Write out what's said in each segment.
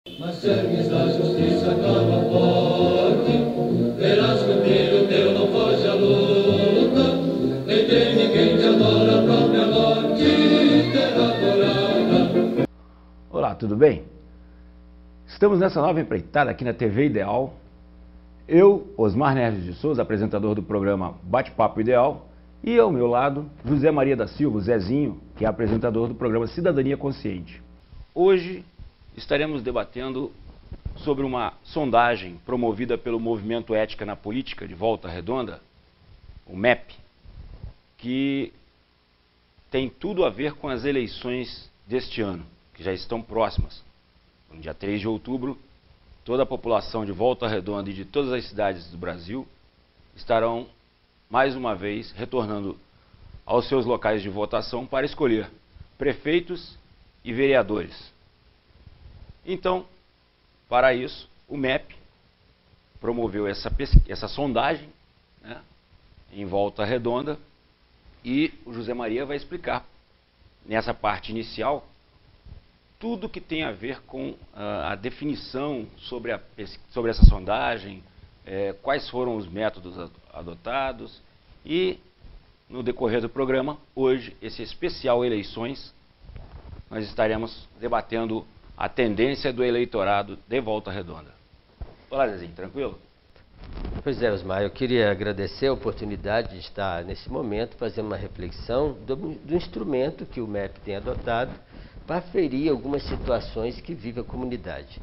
Mas serves da justiça clama forte, verás que o filho teu não foge à luta, nem tem ninguém que adora a própria morte, terra adorada. Olá, tudo bem? Estamos nessa nova empreitada aqui na TV Ideal. Eu, Osmar Neves de Souza, apresentador do programa Bate-Papo Ideal, e ao meu lado, José Maria da Silva, Zezinho, que é apresentador do programa Cidadania Consciente. Hoje estaremos debatendo sobre uma sondagem promovida pelo Movimento Ética na Política de Volta Redonda, o MEP, que tem tudo a ver com as eleições deste ano, que já estão próximas. No dia 3 de outubro, toda a população de Volta Redonda e de todas as cidades do Brasil estarão, mais uma vez, retornando aos seus locais de votação para escolher prefeitos e vereadores. Então, para isso, o MEP promoveu essa sondagem, né, em Volta Redonda, e o José Maria vai explicar, nessa parte inicial, tudo que tem a ver com a definição sobre essa sondagem, quais foram os métodos adotados e, no decorrer do programa, hoje, esse especial eleições, nós estaremos debatendo a tendência do eleitorado de Volta Redonda. Olá, Zezinho, tranquilo? Pois é, Osmar, eu queria agradecer a oportunidade de estar nesse momento fazendo uma reflexão do instrumento que o MEP tem adotado para aferir algumas situações que vive a comunidade.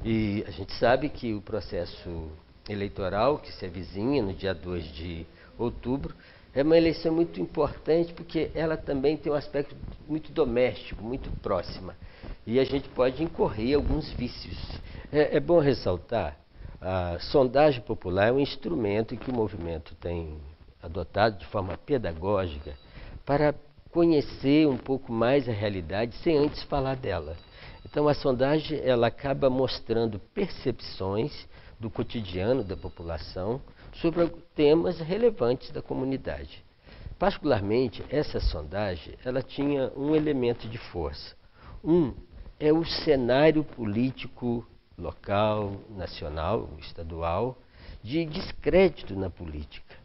E a gente sabe que o processo eleitoral que se avizinha no dia 2 de outubro é uma eleição muito importante porque ela também tem um aspecto muito doméstico, muito próxima. E a gente pode incorrer em alguns vícios. É bom ressaltar, a sondagem popular é um instrumento que o movimento tem adotado de forma pedagógica para conhecer um pouco mais a realidade sem antes falar dela. Então a sondagem ela acaba mostrando percepções do cotidiano da população sobre temas relevantes da comunidade. Particularmente, essa sondagem ela tinha um elemento de força. É o cenário político local, nacional, estadual, de descrédito na política.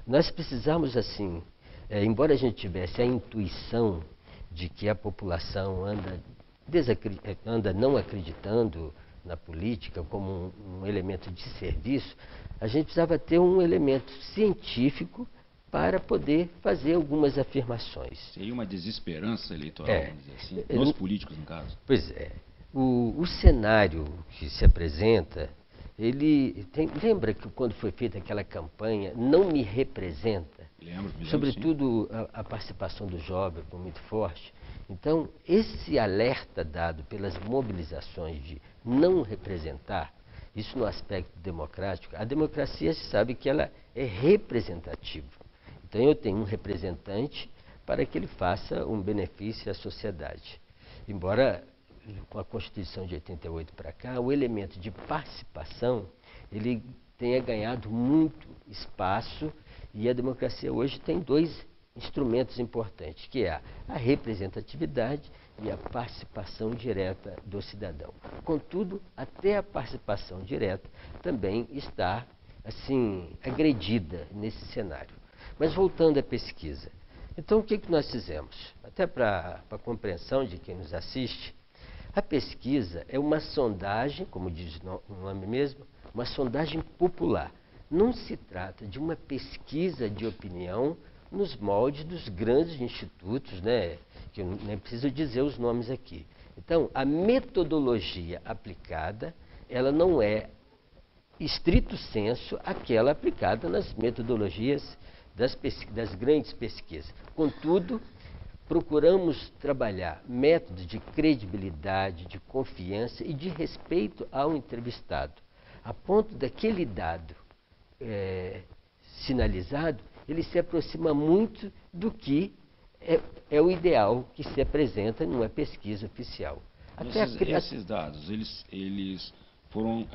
Nós precisamos, assim, embora a gente tivesse a intuição de que a população anda não acreditando na política como um elemento de serviço, a gente precisava ter um elemento científico para poder fazer algumas afirmações. Seria uma desesperança eleitoral, vamos dizer assim, nos políticos, no caso? Pois é. O cenário que se apresenta, lembra que quando foi feita aquela campanha, Não Me Representa? Lembro, sobretudo a participação do jovem foi muito forte. Então, esse alerta dado pelas mobilizações de não representar, isso no aspecto democrático, a democracia se sabe que ela é representativa. Então eu tenho um representante para que ele faça um benefício à sociedade. Embora com a Constituição de 88 para cá, o elemento de participação ele tenha ganhado muito espaço e a democracia hoje tem dois instrumentos importantes, que é a representatividade e a participação direta do cidadão. Contudo, até a participação direta também está assim agredida nesse cenário. Mas voltando à pesquisa, então o que nós fizemos? Até para a compreensão de quem nos assiste, a pesquisa é uma sondagem, como diz o nome mesmo, uma sondagem popular. Não se trata de uma pesquisa de opinião nos moldes dos grandes institutos, né, que eu nem preciso dizer os nomes aqui. Então, a metodologia aplicada, ela não é, estrito sensu, aquela aplicada nas metodologias das grandes pesquisas. Contudo, procuramos trabalhar métodos de credibilidade, de confiança e de respeito ao entrevistado, a ponto daquele dado sinalizado, ele se aproxima muito do que é o ideal que se apresenta numa pesquisa oficial. Esses dados, eles foram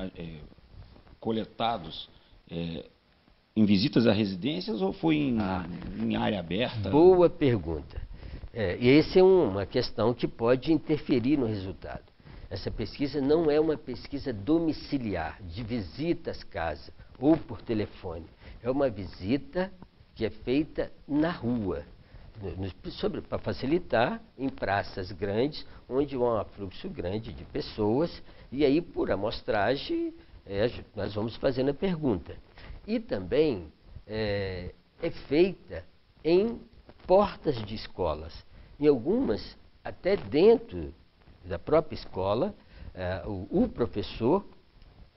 coletados em visitas a residências ou foi em área aberta? Boa pergunta. E essa é uma questão que pode interferir no resultado. essa pesquisa não é uma pesquisa domiciliar, de visita às casas ou por telefone. É uma visita que é feita na rua, para facilitar em praças grandes, onde há um fluxo grande de pessoas, e aí, por amostragem, nós vamos fazendo a pergunta. E também é feita em portas de escolas. Em algumas, até dentro da própria escola, o professor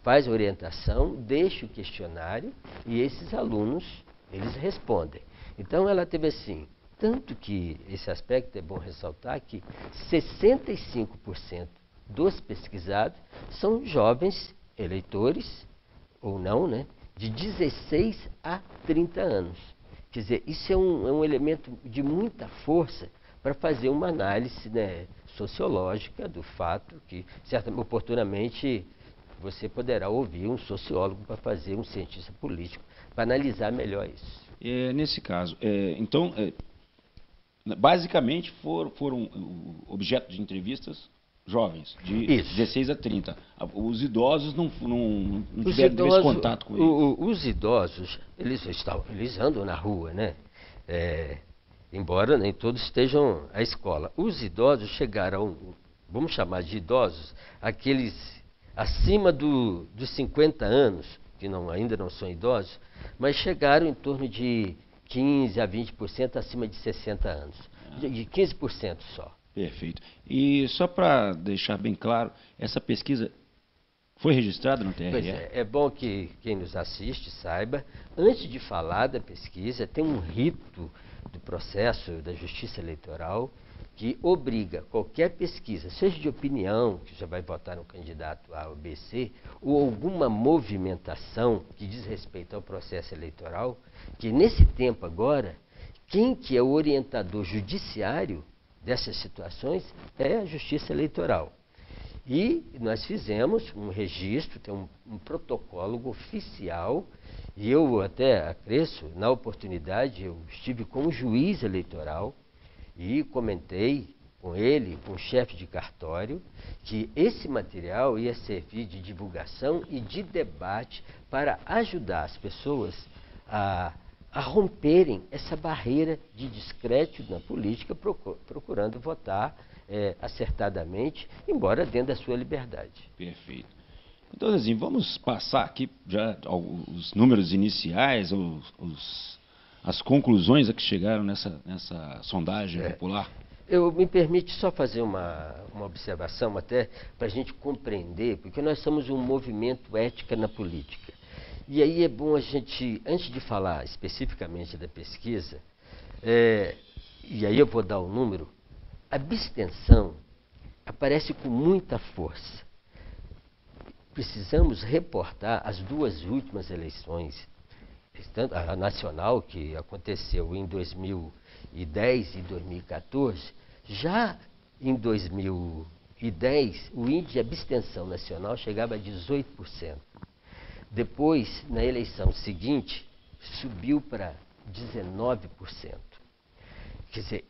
faz a orientação, deixa o questionário e esses alunos, eles respondem. Então, ela teve assim, tanto que esse aspecto é bom ressaltar que 65% dos pesquisados são jovens eleitores, ou não, né, de 16 a 30 anos. Quer dizer, isso é um elemento de muita força para fazer uma análise, né, sociológica do fato que, certamente, oportunamente, você poderá ouvir um sociólogo para fazer, um cientista político, para analisar melhor isso. Nesse caso, então, basicamente foram objeto de entrevistas jovens, de 16 a 30. Os idosos não tiveram esse contato com eles. Os idosos, eles andam na rua, né? Embora nem todos estejam à escola. Os idosos chegaram, vamos chamar de idosos, aqueles acima dos 50 anos, que ainda não são idosos, mas chegaram em torno de 15% a 20% acima de 60 anos. De 15% só. Perfeito. E só para deixar bem claro, essa pesquisa foi registrada no TRE? Pois é bom que quem nos assiste saiba, antes de falar da pesquisa, tem um rito do processo da Justiça Eleitoral que obriga qualquer pesquisa, seja de opinião, que já vai votar no candidato A ou B, C, ou alguma movimentação que diz respeito ao processo eleitoral, que nesse tempo agora, quem que é o orientador judiciário dessas situações é a Justiça Eleitoral. E nós fizemos um registro, tem um protocolo oficial, e eu até acresço, na oportunidade, eu estive com o juiz eleitoral e comentei com ele, com o chefe de cartório, que esse material ia servir de divulgação e de debate para ajudar as pessoas a romperem essa barreira de descrédito na política, procurando votar acertadamente, embora dentro da sua liberdade. Perfeito. Então, assim, vamos passar aqui já os números iniciais, as conclusões a que chegaram nessa sondagem popular. Me permite só fazer uma observação até para a gente compreender, porque nós somos um movimento ética na política. E aí é bom a gente, antes de falar especificamente da pesquisa, e aí eu vou dar o número, a abstenção aparece com muita força. Precisamos reportar as duas últimas eleições, a nacional, que aconteceu em 2010 e 2014, já em 2010 o índice de abstenção nacional chegava a 18%. Depois, na eleição seguinte, subiu para 19%. Quer dizer,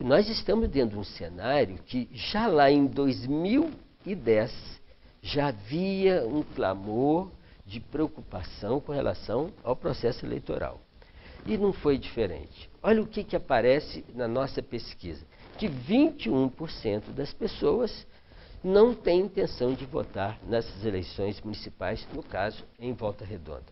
nós estamos dentro de um cenário que já lá em 2010 já havia um clamor de preocupação com relação ao processo eleitoral. E não foi diferente. Olha o que aparece na nossa pesquisa, que 21% das pessoas não têm intenção de votar nessas eleições municipais, no caso, em Volta Redonda.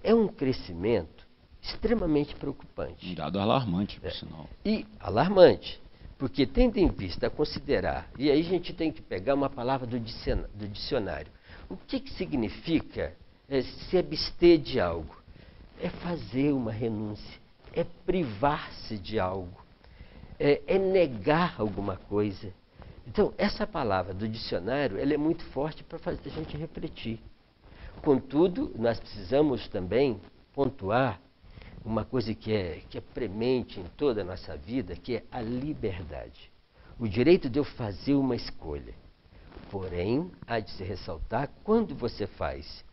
É um crescimento extremamente preocupante. Um dado alarmante, por sinal. E alarmante, porque tendo em vista a considerar, e aí a gente tem que pegar uma palavra do dicionário. O que significa se abster de algo? É fazer uma renúncia, é privar-se de algo, é negar alguma coisa. Então, essa palavra do dicionário, ela é muito forte para fazer a gente refletir. Contudo, nós precisamos também pontuar uma coisa que é premente em toda a nossa vida, que é a liberdade. O direito de eu fazer uma escolha. Porém, há de se ressaltar, quando você faz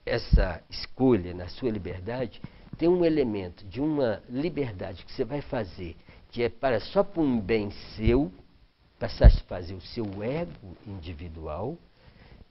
essa escolha na sua liberdade, tem um elemento de uma liberdade que você vai fazer, que é só para um bem seu, para satisfazer o seu ego individual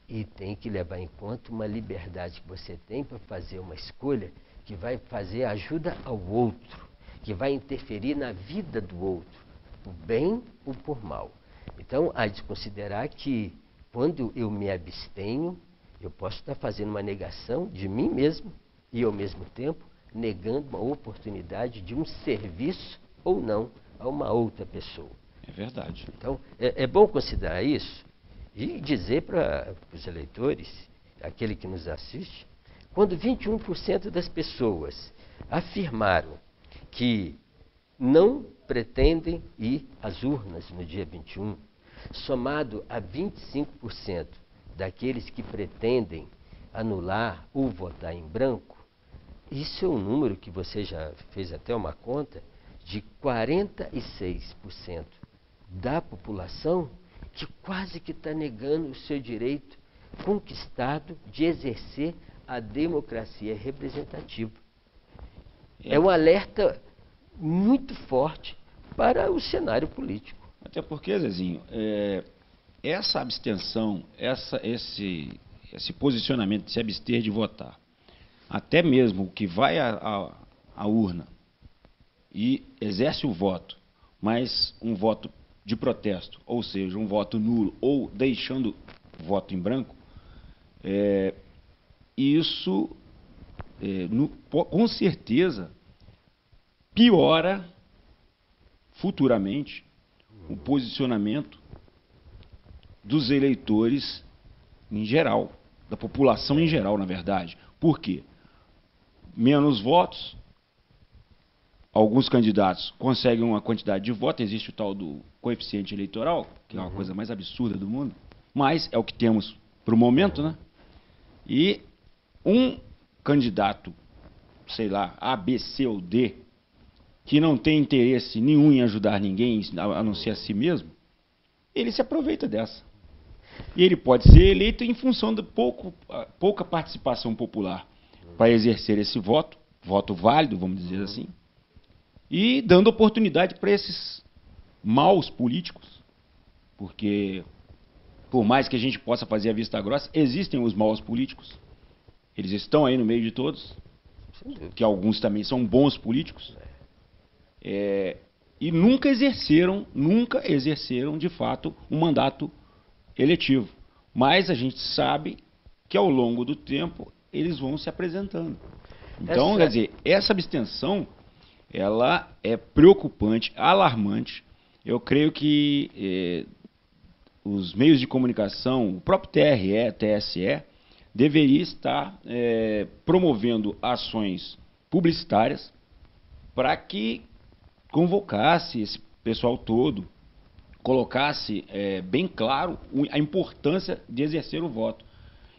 e tem que levar em conta uma liberdade que você tem para fazer uma escolha que vai fazer ajuda ao outro, que vai interferir na vida do outro, por bem ou por mal. Então, há de considerar que quando eu me abstenho, eu posso estar fazendo uma negação de mim mesmo e, ao mesmo tempo, negando uma oportunidade de um serviço ou não a uma outra pessoa. É verdade. Então, é bom considerar isso e dizer para os eleitores, aquele que nos assiste, quando 21% das pessoas afirmaram que não pretendem ir às urnas no dia 21, somado a 25% daqueles que pretendem anular ou votar em branco, isso é um número que você já fez até uma conta de 46% da população que quase que está negando o seu direito conquistado de exercer a democracia representativa. É um alerta muito forte para o cenário político. Até porque, Zezinho, essa abstenção, esse posicionamento de se abster de votar, até mesmo o que vai à urna e exerce o voto, mas um voto de protesto, ou seja, um voto nulo ou deixando voto em branco, isso com certeza piora futuramente o posicionamento dos eleitores em geral, da população em geral, na verdade. Por quê? Menos votos, alguns candidatos conseguem uma quantidade de votos, existe o tal do coeficiente eleitoral, que é uma coisa mais absurda do mundo, mas é o que temos para o momento, né? E um candidato, sei lá, A, B, C ou D, que não tem interesse nenhum em ajudar ninguém, a não ser a si mesmo, ele se aproveita dessa. E ele pode ser eleito em função da pouca participação popular para exercer esse voto válido, vamos dizer assim, e dando oportunidade para esses maus políticos, porque por mais que a gente possa fazer a vista grossa, existem os maus políticos, eles estão aí no meio de todos, que alguns também são bons políticos, e nunca exerceram de fato um mandato eletivo. Mas a gente sabe que ao longo do tempo eles vão se apresentando. Então, quer dizer, essa abstenção, ela é preocupante, alarmante. Eu creio que os meios de comunicação, o próprio TRE, TSE, deveria estar promovendo ações publicitárias para que convocasse esse pessoal todo, colocasse bem claro a importância de exercer o voto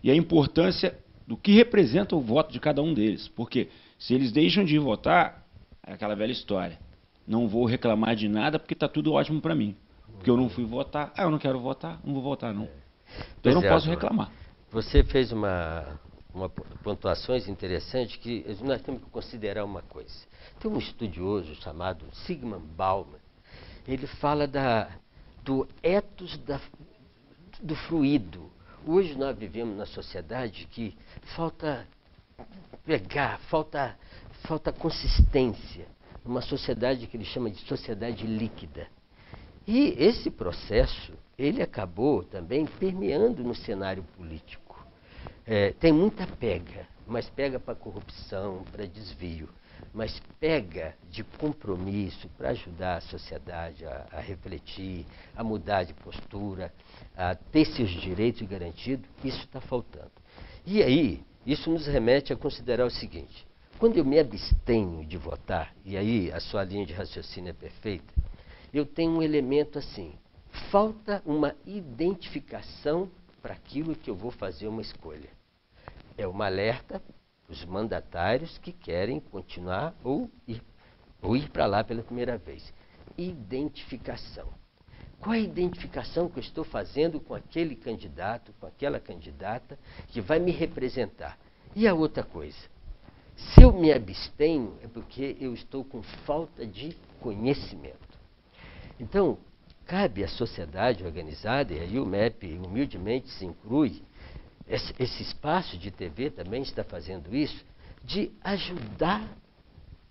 e a importância do que representa o voto de cada um deles. Porque se eles deixam de votar, é aquela velha história, não vou reclamar de nada porque está tudo ótimo para mim. Porque eu não fui votar, eu não quero votar, não vou votar não. Então eu não posso reclamar. Você fez uma pontuações interessantes que nós temos que considerar uma coisa. Tem um estudioso chamado Zygmunt Bauman, ele fala do ethos do fluido. Hoje nós vivemos na sociedade que falta pegar, falta consistência. Uma sociedade que ele chama de sociedade líquida. E esse processo, ele acabou também permeando no cenário político. Tem muita pega, mas pega para corrupção, para desvio, mas pega de compromisso para ajudar a sociedade a refletir, a mudar de postura, a ter seus direitos garantidos, isso está faltando. E aí, isso nos remete a considerar o seguinte: quando eu me abstenho de votar, e aí a sua linha de raciocínio é perfeita, eu tenho um elemento assim, falta uma identificação para aquilo que eu vou fazer uma escolha. É uma alerta os mandatários que querem continuar ou ir para lá pela primeira vez. Identificação. Qual é a identificação que eu estou fazendo com aquele candidato, com aquela candidata que vai me representar? E a outra coisa, se eu me abstenho é porque eu estou com falta de conhecimento. Então, cabe à sociedade organizada, e aí o MEP humildemente se inclui, esse espaço de TV também está fazendo isso, de ajudar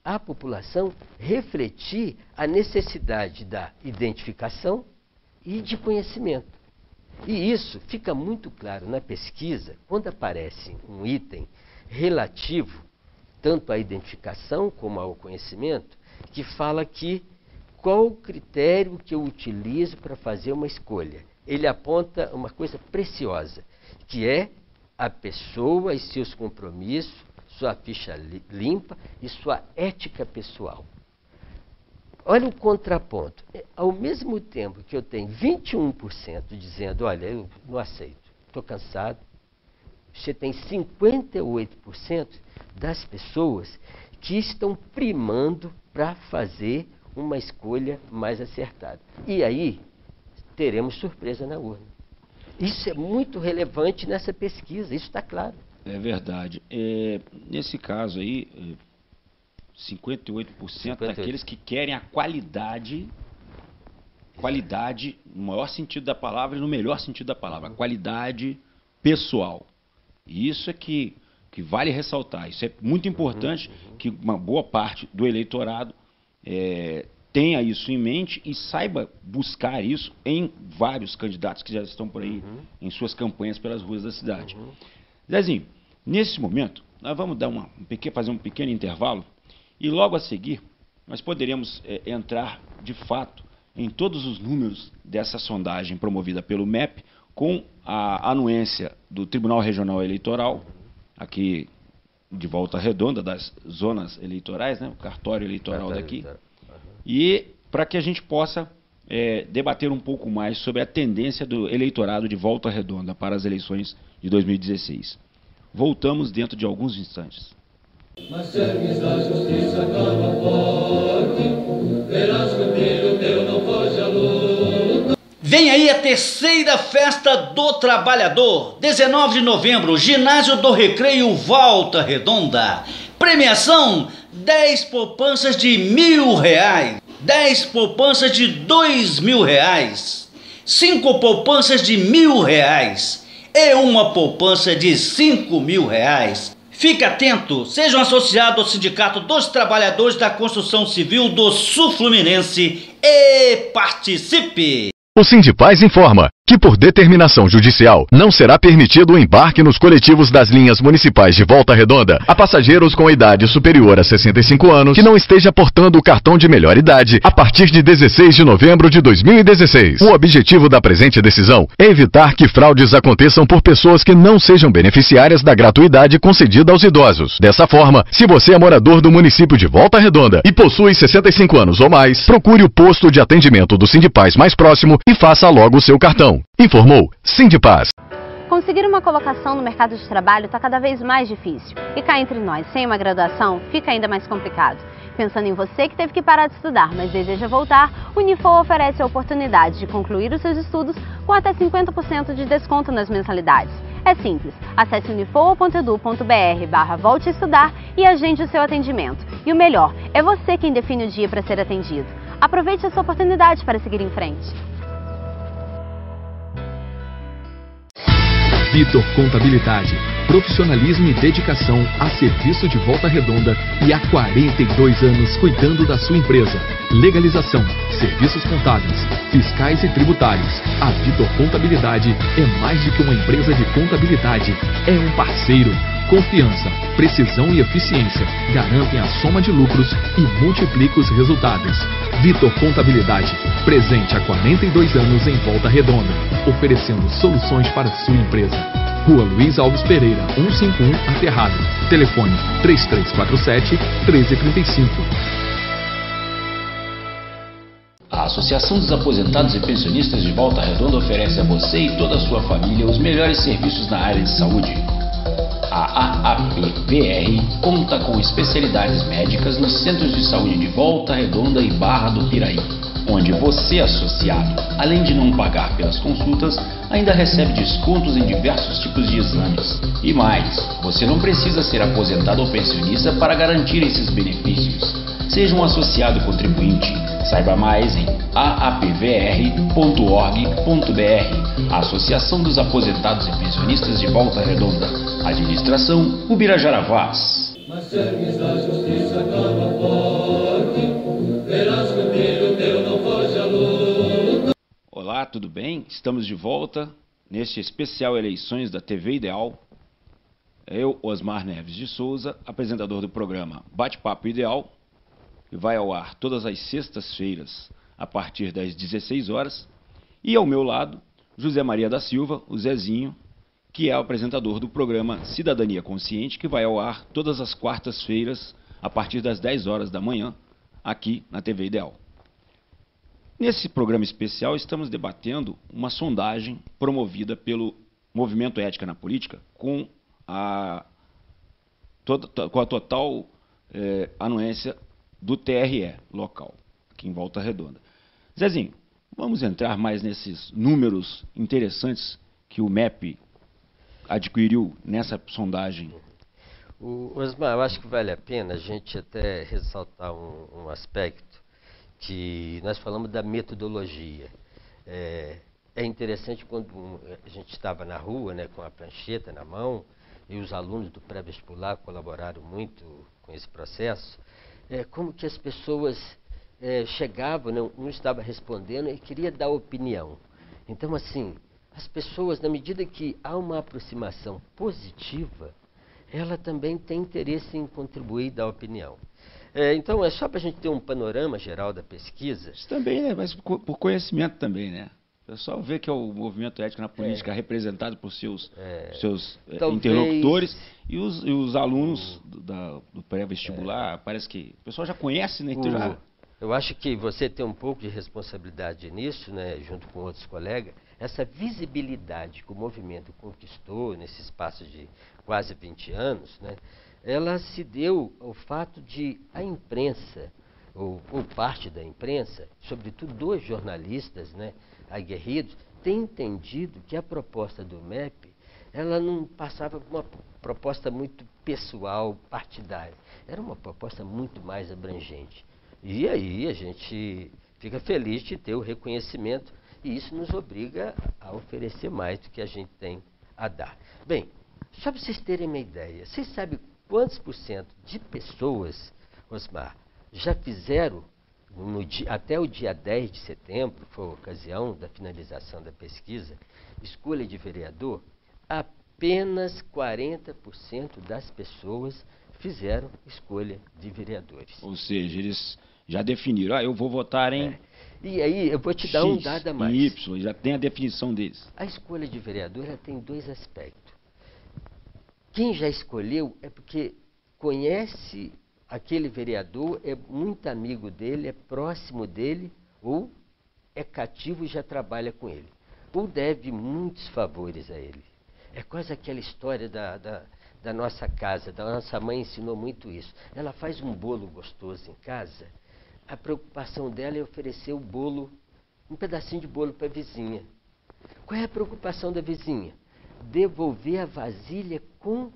a população a refletir a necessidade da identificação e de conhecimento. E isso fica muito claro na pesquisa, quando aparece um item relativo tanto à identificação como ao conhecimento, que fala que qual o critério que eu utilizo para fazer uma escolha. Ele aponta uma coisa preciosa, que é a pessoa e seus compromissos, sua ficha limpa e sua ética pessoal. Olha o contraponto. Ao mesmo tempo que eu tenho 21% dizendo, olha, eu não aceito, estou cansado, você tem 58% das pessoas que estão primando para fazer uma escolha mais acertada. E aí, teremos surpresa na urna. Isso é muito relevante nessa pesquisa, isso está claro. É verdade. Nesse caso aí, 58% daqueles que querem a qualidade no maior sentido da palavra e no melhor sentido da palavra, a qualidade pessoal. E isso é que vale ressaltar. Isso é muito importante que uma boa parte do eleitorado tenha isso em mente e saiba buscar isso em vários candidatos que já estão por aí em suas campanhas pelas ruas da cidade. Zezinho, nesse momento, nós vamos dar fazer um pequeno intervalo e logo a seguir nós poderemos entrar de fato em todos os números dessa sondagem promovida pelo MEP com a anuência do Tribunal Regional Eleitoral, aqui de Volta Redonda, das zonas eleitorais, né, o cartório eleitoral daqui, e para que a gente possa debater um pouco mais sobre a tendência do eleitorado de Volta Redonda para as eleições de 2016. Voltamos dentro de alguns instantes. Mas serves da justiça clama forte, verás que o filho teu não foge à luta. Vem aí a terceira festa do trabalhador, 19 de novembro, ginásio do Recreio Volta Redonda. Premiação, 10 poupanças de R$1.000, 10 poupanças de R$2.000, 5 poupanças de R$1.000 e uma poupança de R$5.000. Fique atento, seja um associado ao Sindicato dos Trabalhadores da Construção Civil do Sul Fluminense e participe! O Sindipaz informa que, por determinação judicial, não será permitido o embarque nos coletivos das linhas municipais de Volta Redonda a passageiros com idade superior a 65 anos que não esteja portando o cartão de melhor idade a partir de 16 de novembro de 2016. O objetivo da presente decisão é evitar que fraudes aconteçam por pessoas que não sejam beneficiárias da gratuidade concedida aos idosos. Dessa forma, se você é morador do município de Volta Redonda e possui 65 anos ou mais, procure o posto de atendimento do Sindipaz mais próximo e faça logo o seu cartão. Informou Sindipaz. Conseguir uma colocação no mercado de trabalho está cada vez mais difícil. E cá entre nós, sem uma graduação, fica ainda mais complicado. Pensando em você que teve que parar de estudar, mas deseja voltar, o Unifor oferece a oportunidade de concluir os seus estudos com até 50% de desconto nas mensalidades. É simples, acesse unifor.edu.br/volte a estudar e agende o seu atendimento. E o melhor, é você quem define o dia para ser atendido. Aproveite essa oportunidade para seguir em frente. Vitor Contabilidade, profissionalismo e dedicação a serviço de Volta Redonda e há 42 anos cuidando da sua empresa. Legalização, serviços contábeis, fiscais e tributários. A Vitor Contabilidade é mais do que uma empresa de contabilidade, é um parceiro. Confiança, precisão e eficiência garantem a soma de lucros e multiplicam os resultados. Vitor Contabilidade, presente há 42 anos em Volta Redonda, oferecendo soluções para a sua empresa. Rua Luiz Alves Pereira, 151, Aterrado. Telefone 3347-1335. A Associação dos Aposentados e Pensionistas de Volta Redonda oferece a você e toda a sua família os melhores serviços na área de saúde. A AAPVR conta com especialidades médicas nos centros de saúde de Volta Redonda e Barra do Piraí, onde você, associado, além de não pagar pelas consultas, ainda recebe descontos em diversos tipos de exames. E mais, você não precisa ser aposentado ou pensionista para garantir esses benefícios. Seja um associado contribuinte. Saiba mais em aapvr.org.br. Associação dos Aposentados e Pensionistas de Volta Redonda. Administração Ubirajara Vaz. Mas serves da justiça clama forte, verás que o filho teu não foge à luta. Olá, tudo bem? Estamos de volta neste especial Eleições da TV Ideal. Eu, Osmar Neves de Souza, apresentador do programa Bate-Papo Ideal, que vai ao ar todas as sextas-feiras a partir das 16 horas. E ao meu lado, José Maria da Silva, o Zezinho, que é o apresentador do programa Cidadania Consciente, que vai ao ar todas as quartas-feiras a partir das 10 horas da manhã, aqui na TV Ideal. Nesse programa especial, estamos debatendo uma sondagem promovida pelo Movimento Ética na Política com a total anuência do TRE local, aqui em Volta Redonda. Zezinho, vamos entrar mais nesses números interessantes que o MEP adquiriu nessa sondagem. Osmar, eu acho que vale a pena a gente até ressaltar um aspecto que nós falamos da metodologia. É interessante quando a gente estava na rua, né, com a prancheta na mão, e os alunos do pré-vestibular colaboraram muito com esse processo, como que as pessoas chegavam, né, um estava respondendo e queria dar opinião. Então, assim, as pessoas, na medida que há uma aproximação positiva, ela também tem interesse em contribuir e dar opinião. Então, é só para a gente ter um panorama geral da pesquisa. Isso também, né? Mas por conhecimento também, né? O pessoal vê que é o movimento ético na política representado por seus interlocutores e os alunos do pré-vestibular, parece que o pessoal já conhece, né? Então eu acho que você tem um pouco de responsabilidade nisso, né, junto com outros colegas. Essa visibilidade que o movimento conquistou nesse espaço de quase 20 anos, né, ela se deu ao fato de a imprensa, ou parte da imprensa, sobretudo dos jornalistas, né, aguerridos, ter entendido que a proposta do MEP, ela não passava por uma proposta muito pessoal, partidária. Era uma proposta muito mais abrangente. E aí a gente fica feliz de ter o reconhecimento e isso nos obriga a oferecer mais do que a gente tem a dar. Bem, só para vocês terem uma ideia, vocês sabem quantos % de pessoas, Osmar, já fizeram até o dia 10 de setembro, foi a ocasião da finalização da pesquisa, escolha de vereador? Apenas 40% das pessoas fizeram escolha de vereadores. Ou seja, eles já definiram, eu vou votar em... E aí, eu vou te dar um dado a mais. Y, já tem a definição deles. A escolha de vereador ela tem dois aspectos. Quem já escolheu é porque conhece aquele vereador, é muito amigo dele, é próximo dele, ou é cativo e já trabalha com ele. Ou deve muitos favores a ele. É quase aquela história da nossa casa, da nossa mãe ensinou muito isso. Ela faz um bolo gostoso em casa, a preocupação dela é oferecer o bolo, um pedacinho de bolo para a vizinha. Qual é a preocupação da vizinha? Devolver a vasilha com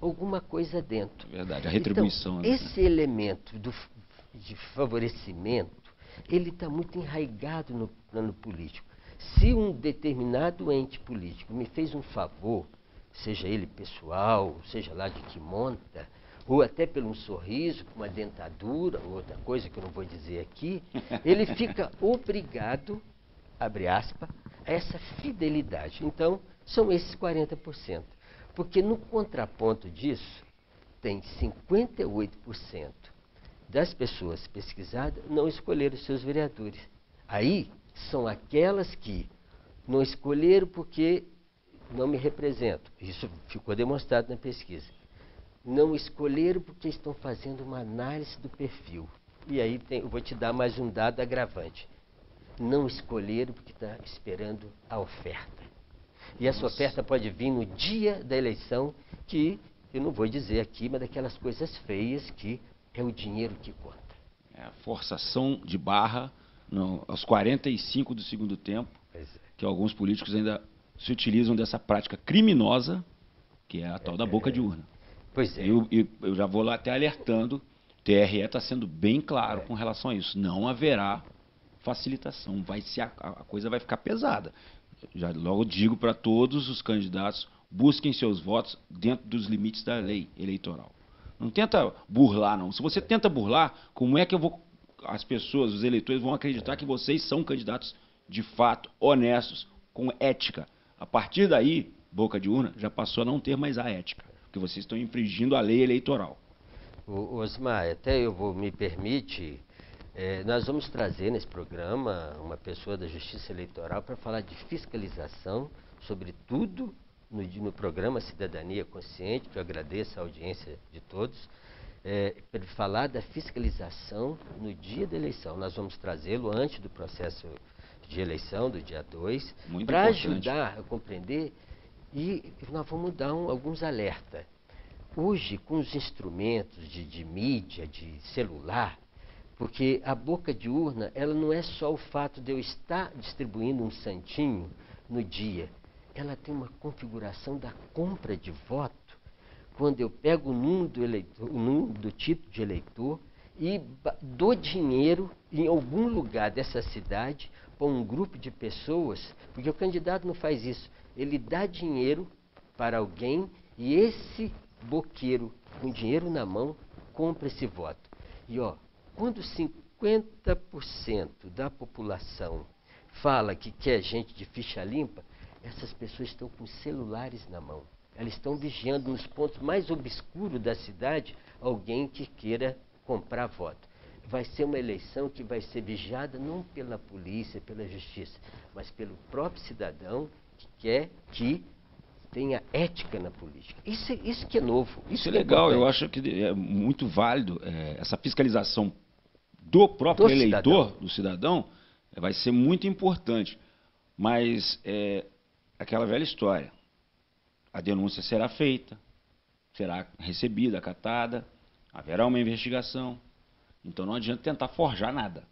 alguma coisa dentro. Verdade, a retribuição. Então, esse elemento de favorecimento, ele está muito enraizado no plano político. Se um determinado ente político me fez um favor, seja ele pessoal, seja lá de que monta, ou até pelo um sorriso, com uma dentadura, ou outra coisa que eu não vou dizer aqui, ele fica obrigado, abre aspas, a essa fidelidade. Então, são esses 40%. Porque no contraponto disso, tem 58% das pessoas pesquisadas não escolheram seus vereadores. Aí, são aquelas que não escolheram porque não me representam. Isso ficou demonstrado na pesquisa. Não escolheram porque estão fazendo uma análise do perfil. E aí eu vou te dar mais um dado agravante. Não escolheram porque está esperando a oferta. E essa oferta pode vir no dia da eleição, que eu não vou dizer aqui, mas daquelas coisas feias que é o dinheiro que conta. É a forçação de barra aos 45 do segundo tempo, que alguns políticos ainda se utilizam dessa prática criminosa, que é a tal da boca de urna. Pois é. Eu já vou lá até alertando TRE está sendo bem claro com relação a isso. Não haverá facilitação, a coisa vai ficar pesada. Já logo digo para todos os candidatos, busquem seus votos dentro dos limites da lei eleitoral. Não tenta burlar, não. Se você tenta burlar, como é que as pessoas, os eleitores vão acreditar que vocês são candidatos de fato, honestos, com ética? A partir daí, boca de urna já passou a não ter mais a ética, porque vocês estão infringindo a lei eleitoral. Osmar, até eu vou me permite, nós vamos trazer nesse programa uma pessoa da Justiça Eleitoral para falar de fiscalização, sobretudo no programa Cidadania Consciente, que eu agradeço a audiência de todos, para falar da fiscalização no dia da eleição. Nós vamos trazê-lo antes do processo de eleição, do dia 2, para ajudar a compreender, e nós vamos dar alguns alertas. Hoje, com os instrumentos de mídia, de celular, porque a boca de urna, ela não é só o fato de eu estar distribuindo um santinho no dia, ela tem uma configuração da compra de voto, quando eu pego o número do título de eleitor e dou dinheiro em algum lugar dessa cidade para um grupo de pessoas, porque o candidato não faz isso, ele dá dinheiro para alguém e esse boqueiro com dinheiro na mão compra esse voto. E quando 50% da população fala que quer gente de ficha limpa, essas pessoas estão com celulares na mão. Elas estão vigiando nos pontos mais obscuros da cidade alguém que queira comprar voto. Vai ser uma eleição que vai ser vigiada não pela polícia, pela justiça, mas pelo próprio cidadão que quer que tenha ética na política. Isso que é novo. Isso é legal, eu acho que é muito válido essa fiscalização do próprio eleitor, do cidadão, vai ser muito importante. Mas aquela velha história, a denúncia será feita, será recebida, acatada, haverá uma investigação. Então não adianta tentar forjar nada.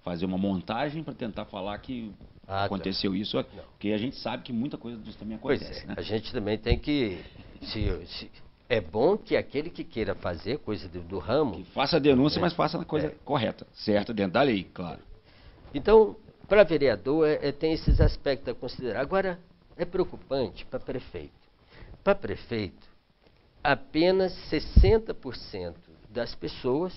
Fazer uma montagem para tentar falar que aconteceu isso, porque a gente sabe que muita coisa disso também acontece. Né? A gente também tem que... é bom que aquele que queira fazer coisa do ramo... Que faça a denúncia, mas faça a coisa correta, certa, dentro da lei, claro. Então, para vereador, tem esses aspectos a considerar. Agora, é preocupante para prefeito. Para prefeito, apenas 60% das pessoas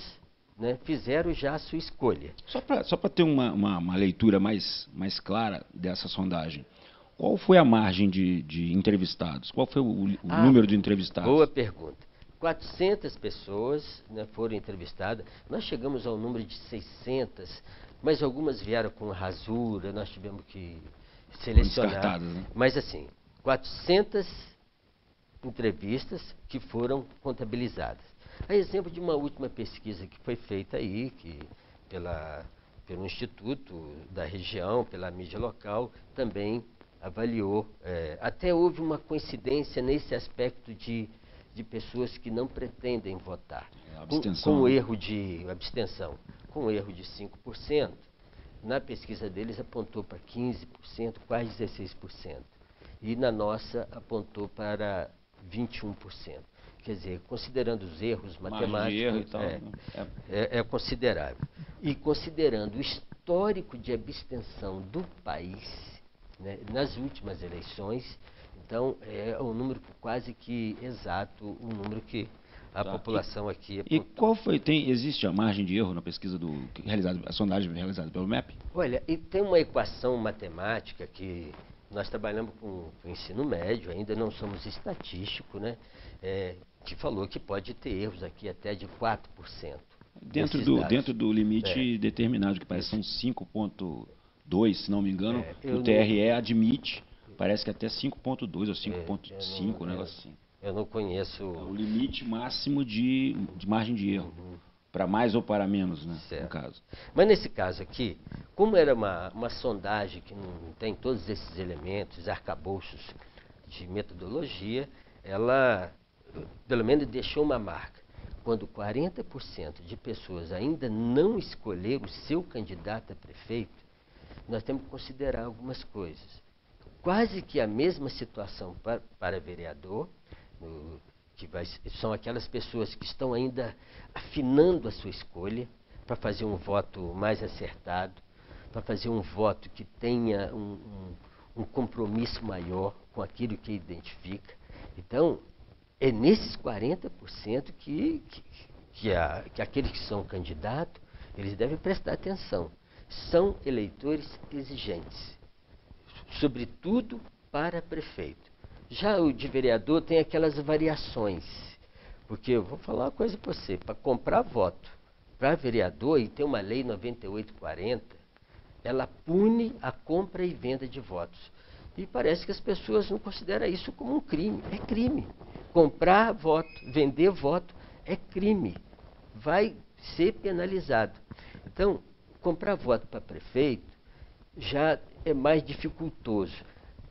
fizeram já a sua escolha. Só para ter uma leitura mais clara dessa sondagem, qual foi a margem de entrevistados? Qual foi o número de entrevistados? Boa pergunta. 400 pessoas foram entrevistadas. Nós chegamos ao número de 600, mas algumas vieram com rasura, nós tivemos que selecionar. Né? Mas assim, 400 entrevistas que foram contabilizadas. A exemplo de uma última pesquisa que foi feita aí, pelo Instituto da região, pela mídia local, também avaliou. Até houve uma coincidência nesse aspecto de pessoas que não pretendem votar. Com erro de abstenção, com erro de 5%. Na pesquisa deles apontou para 15%, quase 16%. E na nossa apontou para 21%. Quer dizer, considerando os erros matemáticos, erro e tal, é considerável. E considerando o histórico de abstenção do país, nas últimas eleições, então é um número quase que exato, um número que a população aqui... E qual foi, existe a margem de erro na pesquisa a sondagem realizada pelo MEP? Olha, e tem uma equação matemática que nós trabalhamos com o ensino médio, ainda não somos estatísticos, que falou que pode ter erros aqui até de 4%. Dentro do limite determinado, que parece que são 5,2, se não me engano, o TRE admite, parece que até 5,2 ou 5,5, um negócio assim. Eu não conheço... o limite máximo de margem de erro, para mais ou para menos, no caso. Mas nesse caso aqui, como era uma sondagem que não tem todos esses elementos, arcabouços de metodologia, ela, pelo menos, deixou uma marca. Quando 40% de pessoas ainda não escolheram o seu candidato a prefeito, nós temos que considerar algumas coisas. Quase que a mesma situação para vereador, são aquelas pessoas que estão ainda afinando a sua escolha para fazer um voto mais acertado, para fazer um voto que tenha um compromisso maior com aquilo que identifica. Então, é nesses 40% que aqueles que são candidatos, eles devem prestar atenção. São eleitores exigentes, sobretudo para prefeito. Já o de vereador tem aquelas variações, porque eu vou falar uma coisa para você, para comprar voto para vereador, e tem uma lei 9840, ela pune a compra e venda de votos. E parece que as pessoas não consideram isso como um crime. É crime. Comprar voto, vender voto é crime. Vai ser penalizado. Então, comprar voto para prefeito já é mais dificultoso.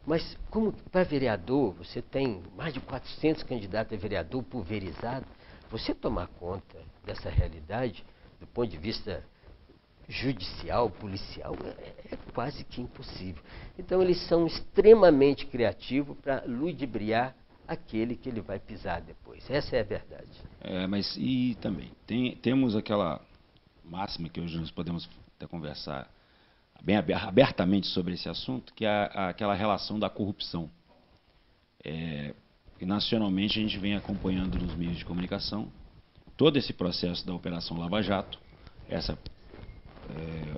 Mas como para vereador, você tem mais de 400 candidatos a vereador pulverizado, você tomar conta dessa realidade, do ponto de vista judicial, policial, é quase que impossível. Então eles são extremamente criativos para ludibriar aquele que ele vai pisar depois. Essa é a verdade. Mas e também, temos aquela máxima que hoje nós podemos até conversar bem abertamente sobre esse assunto, que é aquela relação da corrupção. E nacionalmente a gente vem acompanhando nos meios de comunicação todo esse processo da Operação Lava Jato, essa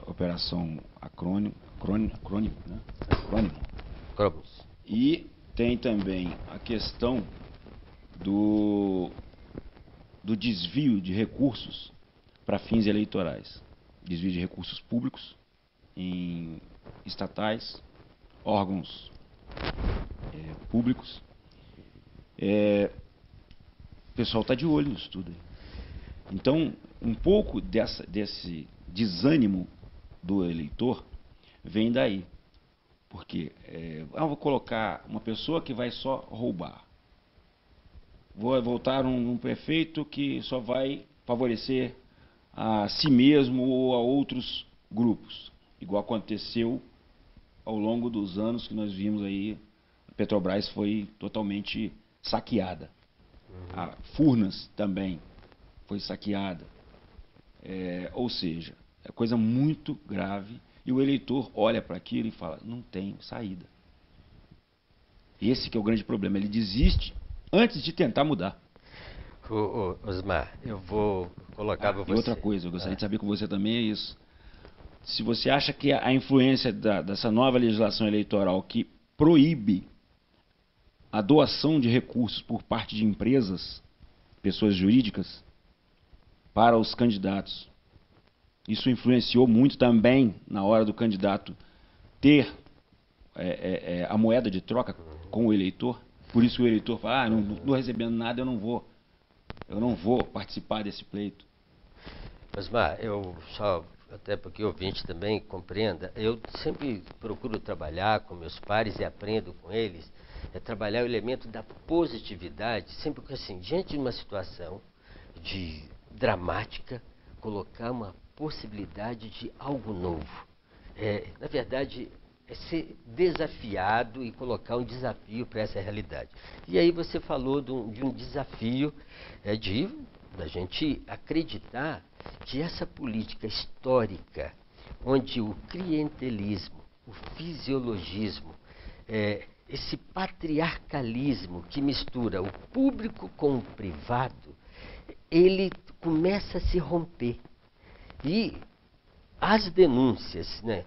Operação Acrônimo, né? E tem também a questão do desvio de recursos para fins eleitorais, desvio de recursos públicos em estatais, órgãos públicos. O pessoal está de olho nisso tudo aí. Então, um pouco desse desânimo do eleitor vem daí. Porque vou colocar uma pessoa que vai só roubar. Vou votar um prefeito que só vai favorecer a si mesmo ou a outros grupos. Igual aconteceu ao longo dos anos que nós vimos aí, a Petrobras foi totalmente saqueada. A Furnas também foi saqueada. Ou seja, é coisa muito grave e o eleitor olha para aquilo e fala, não tem saída. Esse que é o grande problema, ele desiste antes de tentar mudar. Osmar, eu vou colocar para você. E outra coisa, eu gostaria de saber com você também é isso. Se você acha que a influência dessa nova legislação eleitoral que proíbe a doação de recursos por parte de empresas, pessoas jurídicas, para os candidatos, isso influenciou muito também na hora do candidato ter a moeda de troca com o eleitor. Por isso o eleitor fala, não estou recebendo nada, eu não vou participar desse pleito. Osmar, eu só, até porque o ouvinte também compreenda, eu sempre procuro trabalhar com meus pares e aprendo com eles, trabalhar o elemento da positividade, sempre que assim, diante de uma situação dramática, colocar uma possibilidade de algo novo. Na verdade, ser desafiado e colocar um desafio para essa realidade. E aí você falou de um desafio da gente acreditar que essa política histórica, onde o clientelismo, o fisiologismo, esse patriarcalismo que mistura o público com o privado, ele começa a se romper. E as denúncias, né,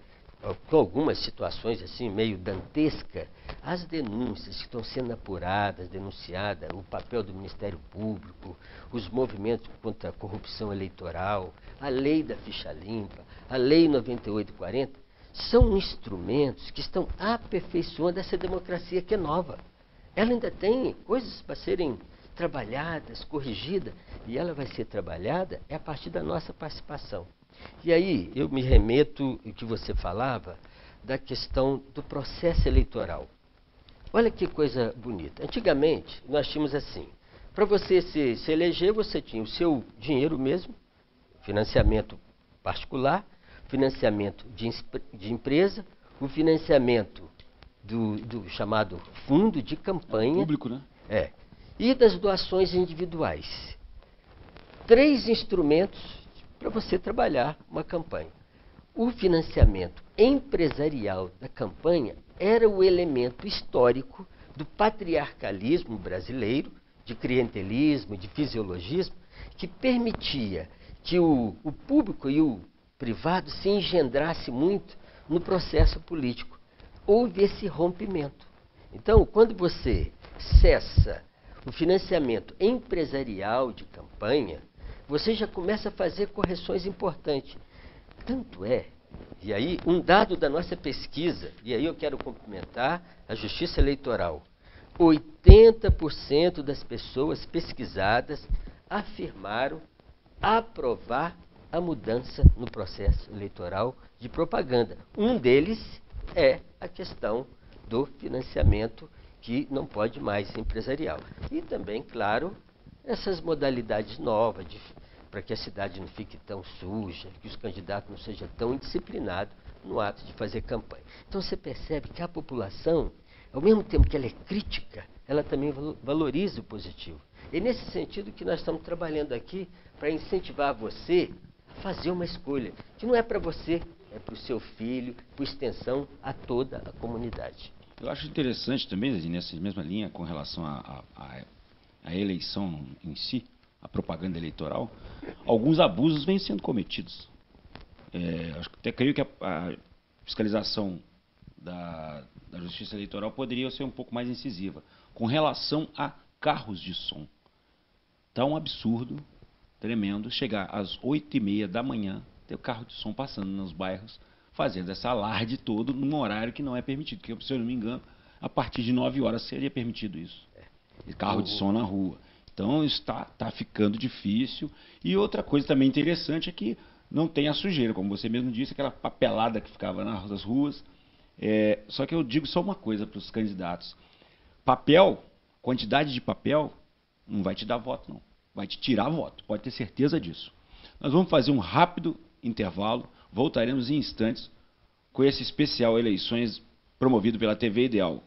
com algumas situações assim meio dantescas, as denúncias que estão sendo apuradas, denunciadas, o papel do Ministério Público, os movimentos contra a corrupção eleitoral, a lei da ficha limpa, a lei 9840, são instrumentos que estão aperfeiçoando essa democracia que é nova. Ela ainda tem coisas para serem trabalhadas, corrigidas, e ela vai ser trabalhada a partir da nossa participação. E aí eu me remeto ao que você falava da questão do processo eleitoral. Olha que coisa bonita. Antigamente nós tínhamos assim, para você se eleger, você tinha o seu dinheiro mesmo, financiamento particular, financiamento de empresa, o financiamento do chamado fundo de campanha. Público, né? e das doações individuais. 3 instrumentos para você trabalhar uma campanha. O financiamento empresarial da campanha era o elemento histórico do patriarcalismo brasileiro, de clientelismo, de fisiologismo, que permitia que o público e o privado se engendrasse muito no processo político. Houve esse rompimento. Então, quando você cessa o financiamento empresarial de campanha, você já começa a fazer correções importantes. Tanto é, e aí um dado da nossa pesquisa, e aí eu quero cumprimentar a Justiça Eleitoral, 80% das pessoas pesquisadas afirmaram aprovar a mudança no processo eleitoral de propaganda. Um deles é a questão do financiamento, que não pode mais ser empresarial. E também, claro, essas modalidades novas, para que a cidade não fique tão suja, que os candidatos não sejam tão indisciplinados no ato de fazer campanha. Então você percebe que a população, ao mesmo tempo que ela é crítica, ela também valoriza o positivo. É nesse sentido que nós estamos trabalhando aqui para incentivar você a fazer uma escolha, que não é para você, é para o seu filho, por extensão a toda a comunidade. Eu acho interessante também, nessa mesma linha, com relação à eleição em si, a propaganda eleitoral, alguns abusos vêm sendo cometidos. Até creio que a fiscalização da Justiça Eleitoral poderia ser um pouco mais incisiva. Com relação a carros de som, está um absurdo tremendo chegar às 8h30 da manhã, ter o carro de som passando nos bairros, fazendo essa alarde todo num horário que não é permitido, porque, se eu não me engano, a partir de 9 horas seria permitido isso. Carro de som na rua. Então está ficando difícil. E outra coisa também interessante é que não tem a sujeira, como você mesmo disse, aquela papelada que ficava nas ruas. Só que eu digo só uma coisa para os candidatos. Papel, quantidade de papel, não vai te dar voto, não. Vai te tirar voto, pode ter certeza disso. Nós vamos fazer um rápido intervalo, voltaremos em instantes com esse especial Eleições promovido pela TV Ideal,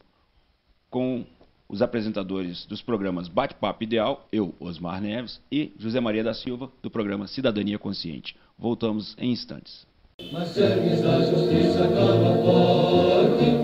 com os apresentadores dos programas Bate-Papo Ideal, eu, Osmar Neves, e José Maria da Silva, do programa Cidadania Consciente. Voltamos em instantes. Mas serves a justiça clama forte,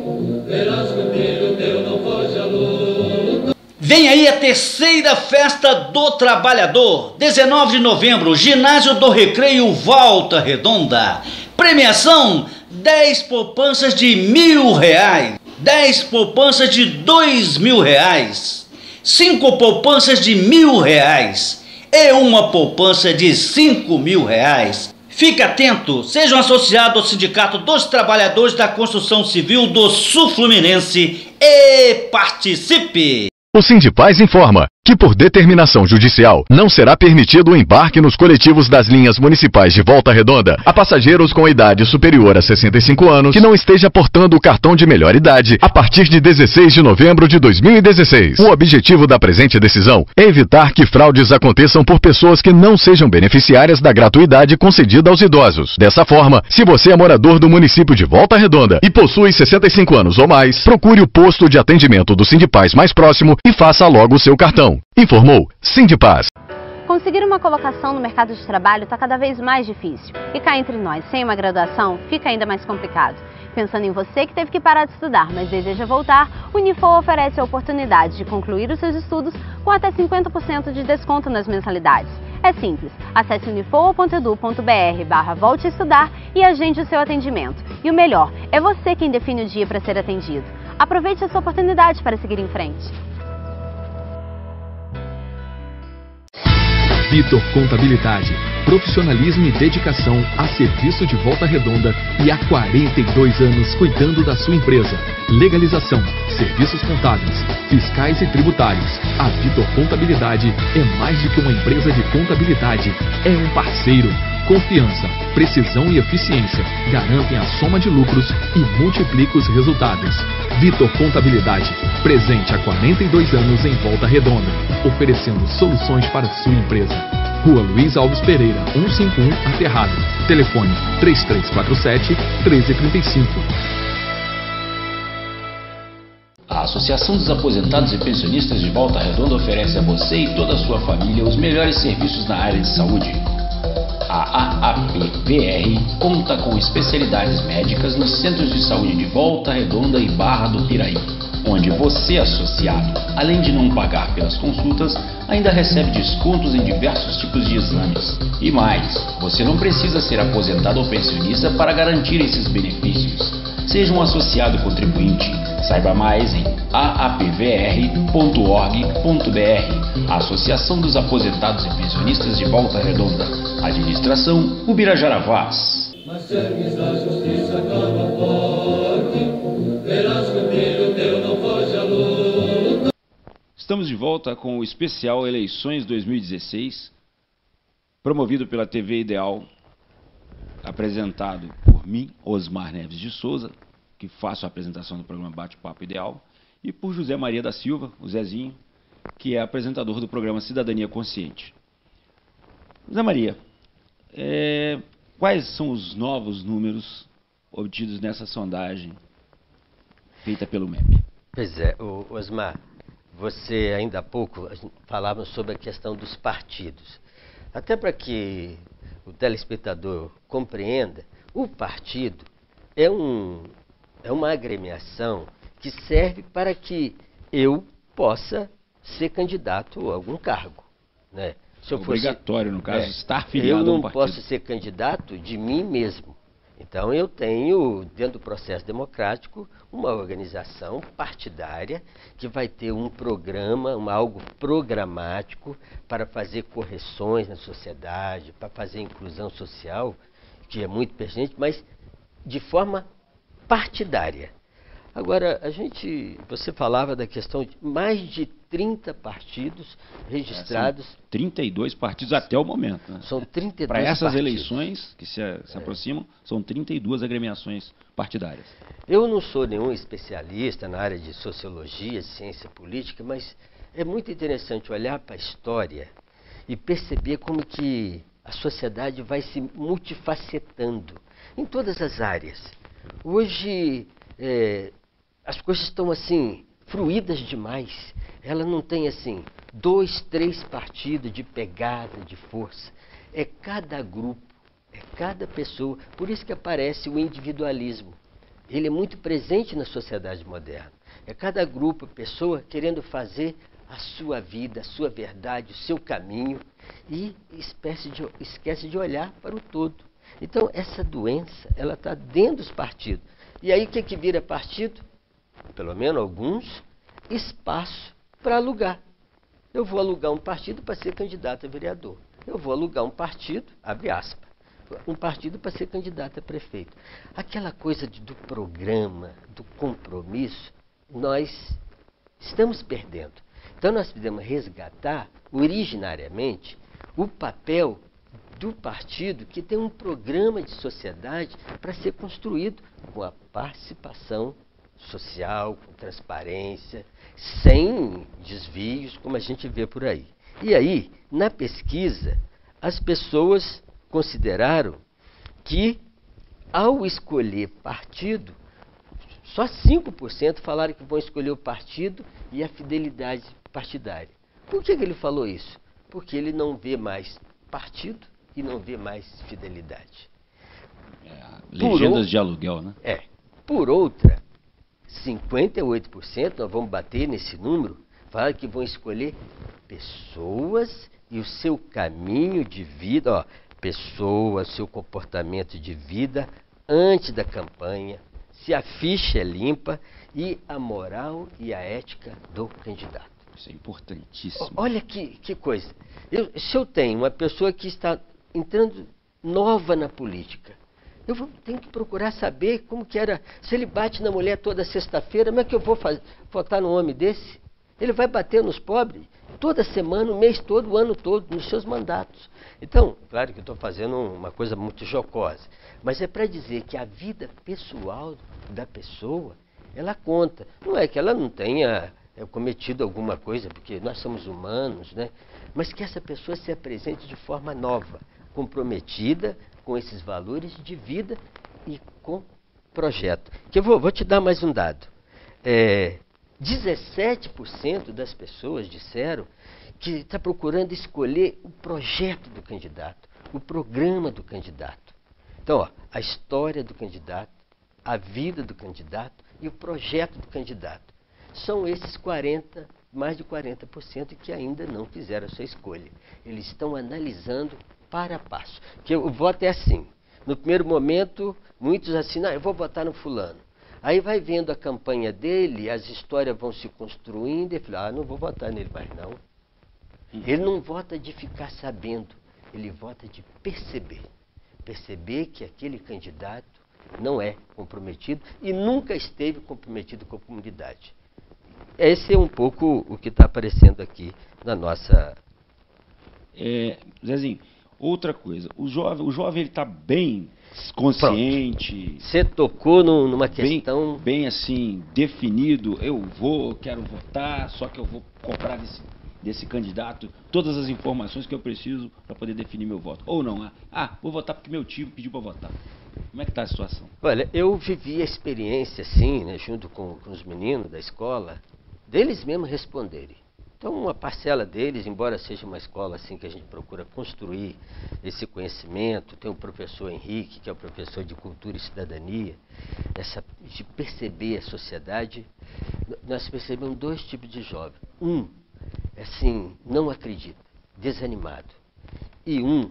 verás que o filho teu não foge à luta. Vem aí a terceira festa do trabalhador, 19 de novembro, ginásio do Recreio Volta Redonda. Premiação, 10 poupanças de R$1.000, 10 poupanças de R$2.000, 5 poupanças de R$1.000 e uma poupança de R$5.000. Fique atento, seja um associado ao Sindicato dos Trabalhadores da Construção Civil do Sul Fluminense e participe! O Sindipaz informa que, por determinação judicial, não será permitido o embarque nos coletivos das linhas municipais de Volta Redonda a passageiros com idade superior a 65 anos que não esteja portando o cartão de melhor idade a partir de 16 de novembro de 2016. O objetivo da presente decisão é evitar que fraudes aconteçam por pessoas que não sejam beneficiárias da gratuidade concedida aos idosos. Dessa forma, se você é morador do município de Volta Redonda e possui 65 anos ou mais, procure o posto de atendimento do Sindipaz mais próximo e faça logo o seu cartão. Informou Sindipaz. Conseguir uma colocação no mercado de trabalho está cada vez mais difícil. E cá entre nós, sem uma graduação, fica ainda mais complicado. Pensando em você que teve que parar de estudar, mas deseja voltar, o Unifor oferece a oportunidade de concluir os seus estudos com até 50% de desconto nas mensalidades. É simples, acesse unifor.edu.br/volte a estudar e agende o seu atendimento. E o melhor, é você quem define o dia para ser atendido. Aproveite essa oportunidade para seguir em frente. Vitor Contabilidade, profissionalismo e dedicação a serviço de Volta Redonda e há 42 anos cuidando da sua empresa. Legalização, serviços contábeis, fiscais e tributários. A Vitor Contabilidade é mais do que uma empresa de contabilidade, é um parceiro. Confiança, precisão e eficiência garantem a soma de lucros e multiplicam os resultados. Vitor Contabilidade, presente há 42 anos em Volta Redonda, oferecendo soluções para a sua empresa. Rua Luiz Alves Pereira, 151, Aterrado. Telefone 3347-1335. A Associação dos Aposentados e Pensionistas de Volta Redonda oferece a você e toda a sua família os melhores serviços na área de saúde. A AAPVR conta com especialidades médicas nos centros de saúde de Volta Redonda e Barra do Piraí, onde você, associado, além de não pagar pelas consultas, ainda recebe descontos em diversos tipos de exames. E mais, você não precisa ser aposentado ou pensionista para garantir esses benefícios. Seja um associado contribuinte. Saiba mais em aapvr.org.br. Associação dos Aposentados e Pensionistas de Volta Redonda. Administração Ubirajara Vaz. Mas serves a justiça clama forte, verás que o filho teu não foge à luta. Estamos de volta com o especial Eleições 2016, promovido pela TV Ideal, apresentado por mim, Osmar Neves de Souza, que faço a apresentação do programa Bate-Papo Ideal, e por José Maria da Silva, o Zezinho, que é apresentador do programa Cidadania Consciente. Zé Maria, quais são os novos números obtidos nessa sondagem feita pelo MEP? Pois é, Osmar, você ainda há pouco falava sobre a questão dos partidos. Até para que o telespectador compreenda, o partido é uma agremiação que serve para que eu possa ser candidato a algum cargo, né? Se eu obrigatório, no caso, estar filiado a um partido. Eu não posso ser candidato de mim mesmo. Então eu tenho, dentro do processo democrático, uma organização partidária que vai ter um programa, algo programático para fazer correções na sociedade, para fazer inclusão social, que é muito presente, mas de forma partidária. Agora, você falava da questão de mais de 30 partidos registrados. São 32 partidos até o momento, né? São 32 para essas partidos. eleições que se aproximam, são 32 agremiações partidárias. Eu não sou nenhum especialista na área de sociologia, ciência política, mas é muito interessante olhar para a história e perceber como que a sociedade vai se multifacetando em todas as áreas. Hoje, as coisas estão assim, fluídas demais. Ela não tem assim, 2, 3 partidos de pegada, de força. É cada grupo, é cada pessoa. Por isso que aparece o individualismo. Ele é muito presente na sociedade moderna. É cada grupo, pessoa querendo fazer a sua vida, a sua verdade, o seu caminho e esquece de olhar para o todo. Então, essa doença, ela está dentro dos partidos. E aí, o que vira partido? Pelo menos alguns, espaço para alugar. Eu vou alugar um partido para ser candidato a vereador. Eu vou alugar um partido, abre aspas, um partido para ser candidato a prefeito. Aquela coisa do programa, do compromisso, nós estamos perdendo. Então, nós podemos resgatar, originariamente, o papel do partido que tem um programa de sociedade para ser construído com a participação social, com transparência, sem desvios, como a gente vê por aí. E aí, na pesquisa, as pessoas consideraram que, ao escolher partido, só 5% falaram que vão escolher o partido e a fidelidade partidária. Por que ele falou isso? Porque ele não vê mais partido e não vê mais fidelidade. Legendas de aluguel, né? Por outra, 58%, nós vamos bater nesse número, falaram que vão escolher pessoas e o seu caminho de vida, pessoas, seu comportamento de vida antes da campanha, se a ficha é limpa e a moral e a ética do candidato. Isso é importantíssimo. Olha que coisa. Se eu tenho uma pessoa que está entrando nova na política, eu tenho que procurar saber como que era. Se ele bate na mulher toda sexta-feira, como é que eu vou votar num homem desse? Ele vai bater nos pobres toda semana, o mês todo, o ano todo, nos seus mandatos. Então, claro que eu estou fazendo uma coisa muito jocosa, mas é para dizer que a vida pessoal da pessoa, ela conta. Não é que ela não tenha cometido alguma coisa, porque nós somos humanos, né? Mas que essa pessoa se apresente de forma nova, comprometida com esses valores de vida e com projeto. Que eu vou te dar mais um dado. 17% das pessoas disseram que está procurando escolher o projeto do candidato, o programa do candidato. Então, ó, a história do candidato, a vida do candidato e o projeto do candidato. São esses mais de 40% que ainda não fizeram a sua escolha. Eles estão analisando passo a passo. Que o voto é assim. No primeiro momento, muitos assinam, eu vou votar no fulano. Aí vai vendo a campanha dele, as histórias vão se construindo e fala, não vou votar nele mais não. Ele não vota de ficar sabendo, ele vota de perceber. Perceber que aquele candidato não é comprometido e nunca esteve comprometido com a comunidade. Esse é um pouco o que está aparecendo aqui na nossa... Zezinho, outra coisa, o jovem ele está bem consciente. Pronto. Você tocou numa questão... Bem assim, definido, eu quero votar, só que eu vou cobrar desse candidato todas as informações que eu preciso para poder definir meu voto. Ou não, vou votar porque meu tio pediu para votar. Como é que está a situação? Olha, eu vivi a experiência assim, né, junto com os meninos da escola, deles mesmos responderem. Então, uma parcela deles, embora seja uma escola assim que a gente procura construir esse conhecimento, tem o professor Henrique, que é o professor de Cultura e Cidadania, de perceber a sociedade, nós percebemos dois tipos de jovem. Um, assim, não acredita, desanimado. E um,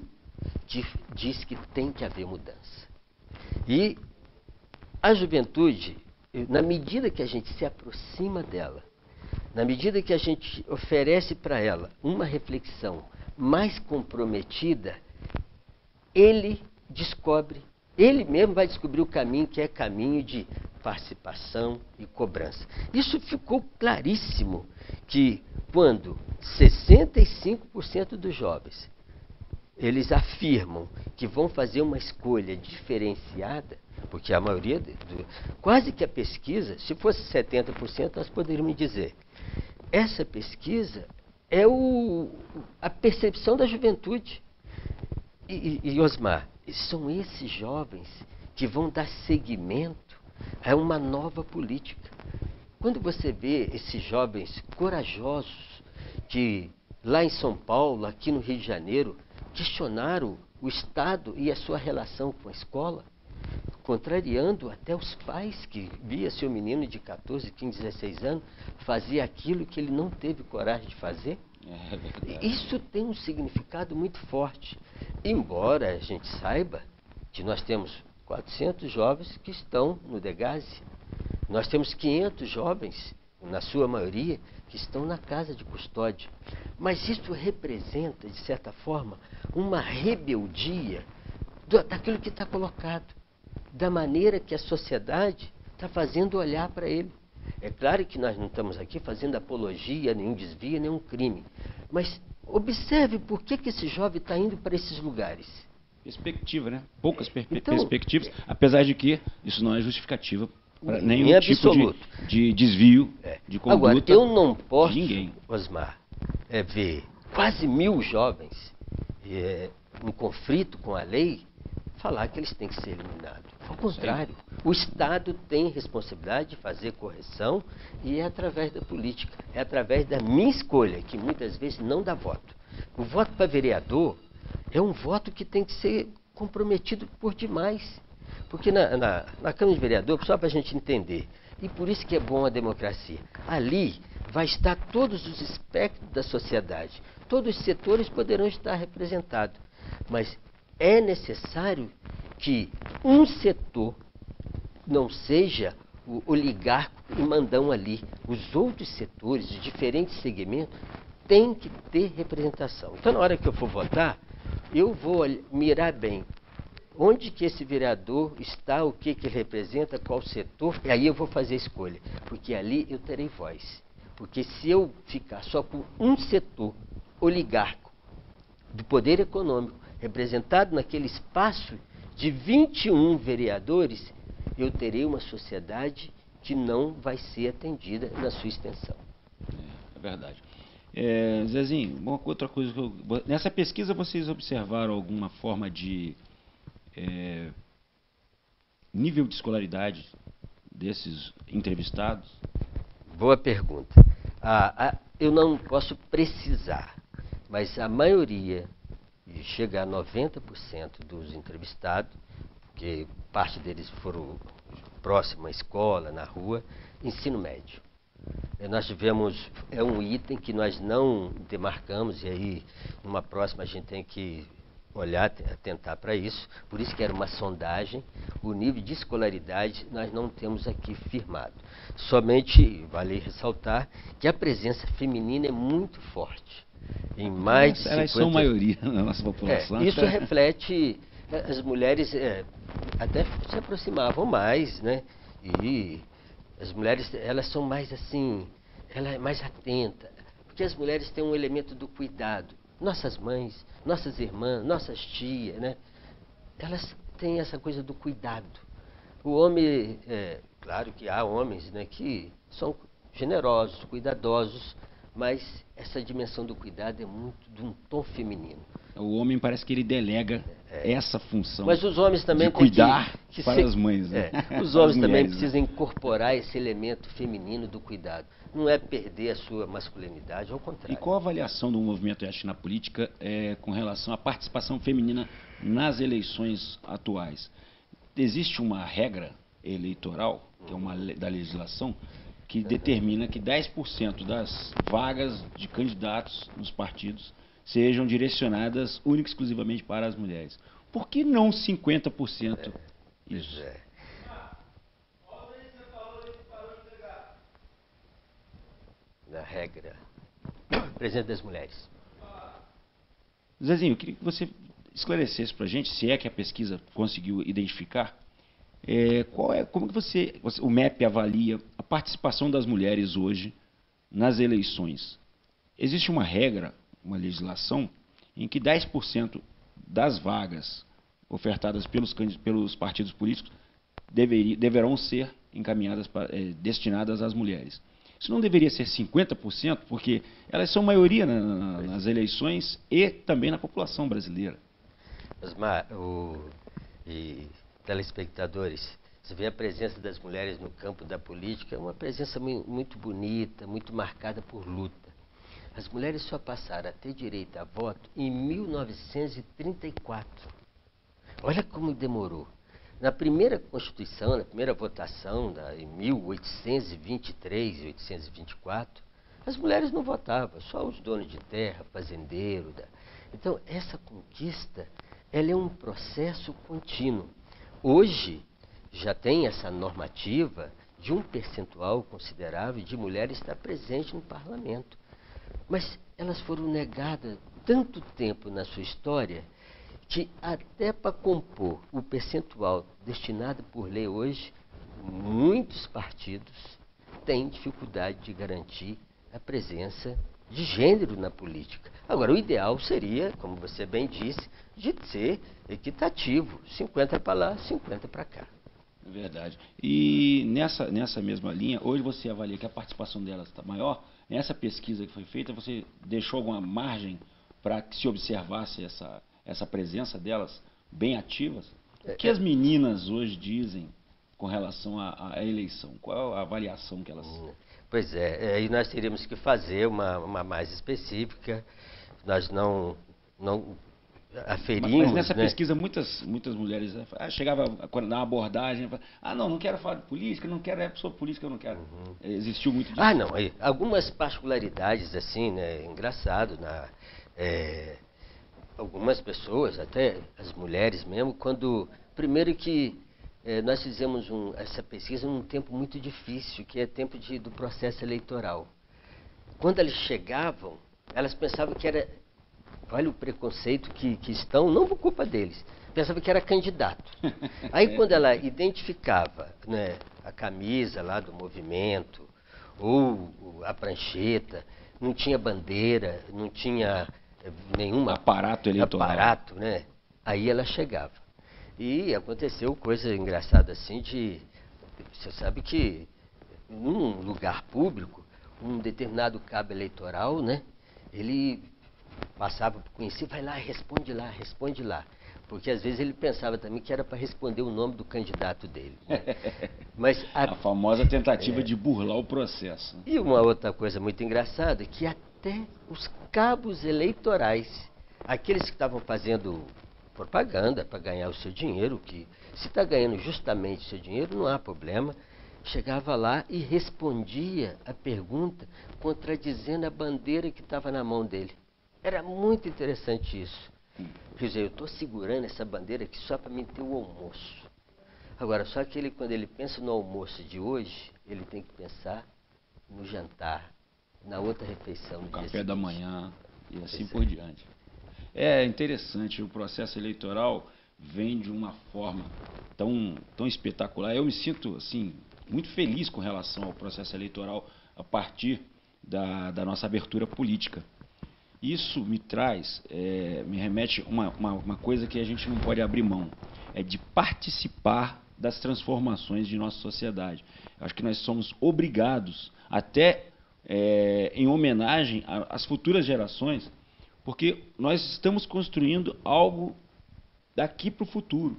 diz que tem que haver mudança. E a juventude, na medida que a gente se aproxima dela, na medida que a gente oferece para ela uma reflexão mais comprometida, ele mesmo vai descobrir o caminho que é caminho de participação e cobrança. Isso ficou claríssimo que quando 65% dos jovens eles afirmam que vão fazer uma escolha diferenciada, porque a maioria, quase que a pesquisa, se fosse 70%, nós poderíamos dizer, essa pesquisa é a percepção da juventude. E Osmar, são esses jovens que vão dar seguimento a uma nova política. Quando você vê esses jovens corajosos que lá em São Paulo, aqui no Rio de Janeiro, questionaram o Estado e a sua relação com a escola, contrariando até os pais que via seu menino de 14, 15, 16 anos fazer aquilo que ele não teve coragem de fazer. Isso tem um significado muito forte. Embora a gente saiba que nós temos 400 jovens que estão no Degase, nós temos 500 jovens, na sua maioria, que estão na casa de custódia. Mas isso representa, de certa forma, uma rebeldia daquilo que está colocado, da maneira que a sociedade está fazendo olhar para ele. É claro que nós não estamos aqui fazendo apologia, nenhum desvio, nenhum crime. Mas observe por que esse jovem está indo para esses lugares. Perspectiva, né? Poucas perspectivas, apesar de que isso não é justificativa para nenhum tipo de desvio de conduta. Agora, eu não posso, de ninguém. Osmar, ver quase 1000 jovens em conflito com a lei, falar que eles têm que ser eliminados. Ao contrário, o Estado tem responsabilidade de fazer correção e é através da política, é através da minha escolha, que muitas vezes não dá voto. O voto para vereador é um voto que tem que ser comprometido por demais. Porque na Câmara de Vereador, só para a gente entender, e por isso que é bom a democracia, ali vai estar todos os espectros da sociedade, todos os setores poderão estar representados, mas é necessário que um setor não seja o oligarca e mandão ali. Os outros setores, de diferentes segmentos, têm que ter representação. Então, na hora que eu for votar, eu vou mirar bem onde que esse vereador está, o que ele representa, qual setor, e aí eu vou fazer a escolha, porque ali eu terei voz. Porque se eu ficar só com um setor oligárquico do poder econômico, representado naquele espaço de 21 vereadores, eu terei uma sociedade que não vai ser atendida na sua extensão. É verdade. Zezinho, uma outra coisa nessa pesquisa vocês observaram alguma forma de nível de escolaridade desses entrevistados? Boa pergunta. Eu não posso precisar, mas a maioria, chega a 90% dos entrevistados, porque parte deles foram próximo à escola, na rua, ensino médio. Nós tivemos, é um item que nós não demarcamos, e aí numa próxima a gente tem que olhar, atentar para isso, por isso que era uma sondagem. O nível de escolaridade nós não temos aqui firmado. Somente vale ressaltar que a presença feminina é muito forte. Em mais de 50... Elas são maioria na nossa população. Isso reflete, as mulheres até se aproximavam mais, né? E as mulheres, elas são mais assim, ela é mais atenta, porque as mulheres têm um elemento do cuidado. Nossas mães, nossas irmãs, nossas tias, né? Elas têm essa coisa do cuidado. O homem, claro que há homens, né, que são generosos, cuidadosos, mas essa dimensão do cuidado é muito de um tom feminino. O homem parece que ele delega essa função. Mas os homens também de cuidar para as mães. Né? Os homens também precisam incorporar esse elemento feminino do cuidado. Não é perder a sua masculinidade, ao contrário. E qual a avaliação do movimento na política com relação à participação feminina nas eleições atuais? Existe uma regra eleitoral, que é uma da legislação, que determina que 10% das vagas de candidatos nos partidos sejam direcionadas única e exclusivamente para as mulheres. Por que não 50% isso? Na regra, presença das mulheres. Zezinho, eu queria que você esclarecesse para a gente, se é que a pesquisa conseguiu identificar, como que o MEP avalia a participação das mulheres hoje nas eleições. Existe uma regra, uma legislação, em que 10% das vagas ofertadas pelos partidos políticos deverão ser encaminhadas, destinadas às mulheres. Isso não deveria ser 50%, porque elas são maioria nas eleições e também na população brasileira. Osmar, e telespectadores, você vê a presença das mulheres no campo da política, é uma presença muito bonita, muito marcada por luta. As mulheres só passaram a ter direito a voto em 1934. Olha como demorou. Na primeira Constituição, na primeira votação, em 1823, 1824, as mulheres não votavam, só os donos de terra, fazendeiros. Então, essa conquista, ela é um processo contínuo. Hoje, já tem essa normativa de um percentual considerável de mulheres estar presente no parlamento. Mas elas foram negadas tanto tempo na sua história que até para compor o percentual destinado por lei hoje, muitos partidos têm dificuldade de garantir a presença de gênero na política. Agora, o ideal seria, como você bem disse, de ser equitativo, 50 para lá, 50 para cá. Verdade. E nessa mesma linha, hoje você avalia que a participação delas está maior. Nessa pesquisa que foi feita, você deixou alguma margem para que se observasse essa presença delas bem ativas? O que as meninas hoje dizem com relação à eleição? Qual a avaliação que elas... Pois aí nós teríamos que fazer uma mais específica. Nós não aferimos... Mas nessa pesquisa, muitas mulheres chegavam a dar uma abordagem, não quero falar de política, não quero, sou política, eu não quero. Existiu muito disso. Não, algumas particularidades assim, né, engraçado, algumas pessoas, até as mulheres mesmo, primeiro que nós fizemos essa pesquisa num tempo muito difícil, que é tempo do processo eleitoral. Quando elas chegavam, elas pensavam que era... Olha o preconceito que estão, não por culpa deles. Pensava que era candidato. Aí quando ela identificava, né, a camisa lá do movimento, ou a prancheta, não tinha bandeira, não tinha nenhum aparato eleitoral. Né? Aí ela chegava. E aconteceu coisa engraçada assim você sabe que num lugar público, um determinado cabo eleitoral, né, ele passava por conhecer, vai lá, responde lá. Porque às vezes ele pensava também que era para responder o nome do candidato dele. Né? Mas a famosa tentativa de burlar o processo. E uma outra coisa muito engraçada, que até os cabos eleitorais, aqueles que estavam fazendo propaganda para ganhar o seu dinheiro, que se está ganhando justamente o seu dinheiro, não há problema, chegava lá e respondia a pergunta contradizendo a bandeira que estava na mão dele. Era muito interessante isso. Quer dizer, eu estou segurando essa bandeira aqui só para mim ter o almoço. Agora, só que ele, quando ele pensa no almoço de hoje, ele tem que pensar no jantar, na outra refeição. No café da manhã e assim por diante. É interessante, o processo eleitoral vem de uma forma tão espetacular. Eu me sinto, assim, muito feliz com relação ao processo eleitoral a partir da nossa abertura política. Isso me traz, me remete a uma coisa que a gente não pode abrir mão, é de participar das transformações de nossa sociedade. Acho que nós somos obrigados, até em homenagem às futuras gerações, porque nós estamos construindo algo daqui para o futuro.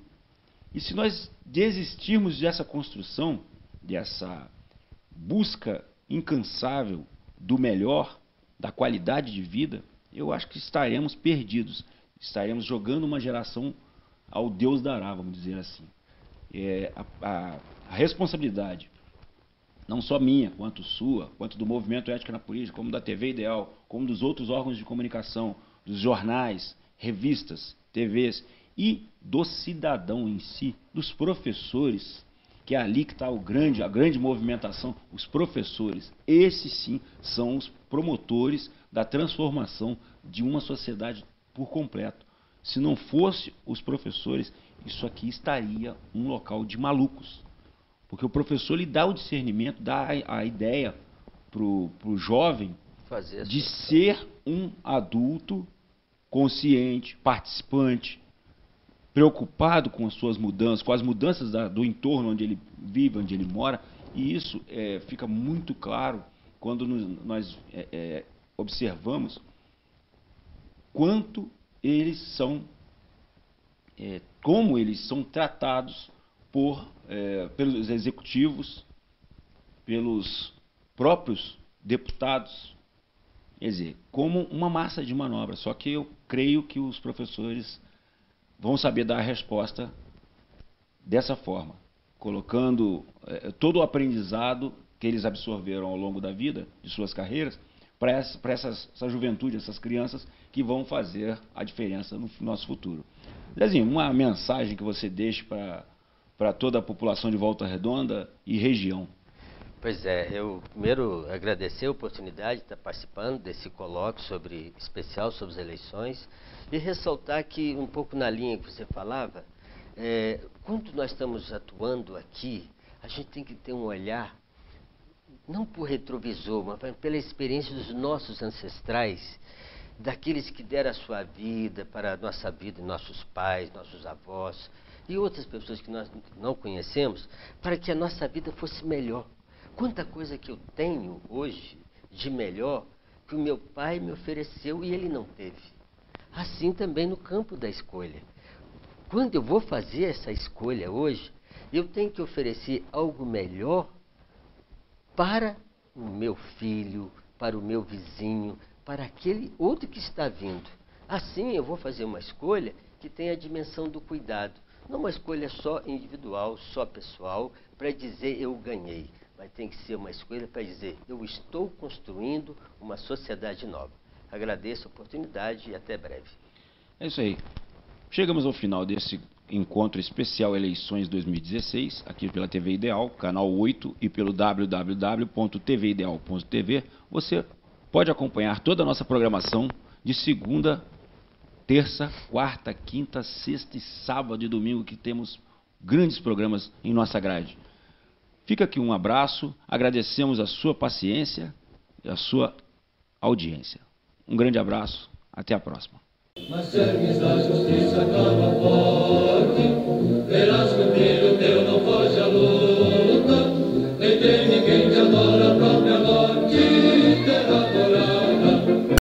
E se nós desistirmos dessa construção, dessa busca incansável do melhor, da qualidade de vida, eu acho que estaremos perdidos. Estaremos jogando uma geração ao Deus dará, vamos dizer assim. A responsabilidade, não só minha, quanto sua, quanto do Movimento Ética na Política, como da TV Ideal, como dos outros órgãos de comunicação, dos jornais, revistas, TVs, e do cidadão em si, dos professores, que é ali que está a grande movimentação, os professores. Esses sim são os promotores da transformação de uma sociedade por completo. Se não fosse os professores, isso aqui estaria um local de malucos. Porque o professor lhe dá o discernimento, dá a ideia para o jovem de ser um adulto consciente, participante, preocupado com as suas mudanças, com as mudanças do entorno onde ele vive, onde ele mora. E isso fica muito claro quando nós observamos quanto eles são, como eles são tratados pelos executivos, pelos próprios deputados, quer dizer, como uma massa de manobra. Só que eu creio que os professores vão saber dar a resposta dessa forma, colocando todo o aprendizado que eles absorveram ao longo da vida, de suas carreiras, para essa juventude, essas crianças que vão fazer a diferença no nosso futuro. Zezinho, uma mensagem que você deixe para toda a população de Volta Redonda e região. Pois é, eu primeiro agradecer a oportunidade de estar participando desse colóquio especial sobre as eleições e ressaltar que, um pouco na linha que você falava, quando nós estamos atuando aqui, a gente tem que ter um olhar, não por retrovisor, mas pela experiência dos nossos ancestrais, daqueles que deram a sua vida para a nossa vida, nossos pais, nossos avós e outras pessoas que nós não conhecemos, para que a nossa vida fosse melhor. Quanta coisa que eu tenho hoje de melhor que o meu pai me ofereceu e ele não teve. Assim também no campo da escolha. Quando eu vou fazer essa escolha hoje, eu tenho que oferecer algo melhor para o meu filho, para o meu vizinho, para aquele outro que está vindo. Assim eu vou fazer uma escolha que tenha a dimensão do cuidado. Não uma escolha só individual, só pessoal, para dizer eu ganhei. Mas tem que ser uma escolha para dizer, eu estou construindo uma sociedade nova. Agradeço a oportunidade e até breve. É isso aí. Chegamos ao final desse encontro especial Eleições 2016, aqui pela TV Ideal, canal 8, e pelo www.tvideal.tv. Você pode acompanhar toda a nossa programação de segunda, terça, quarta, quinta, sexta e sábado e domingo, que temos grandes programas em nossa grade. Fica aqui um abraço, agradecemos a sua paciência e a sua audiência. Um grande abraço, até a próxima. Mas a justiça clama forte, Velasco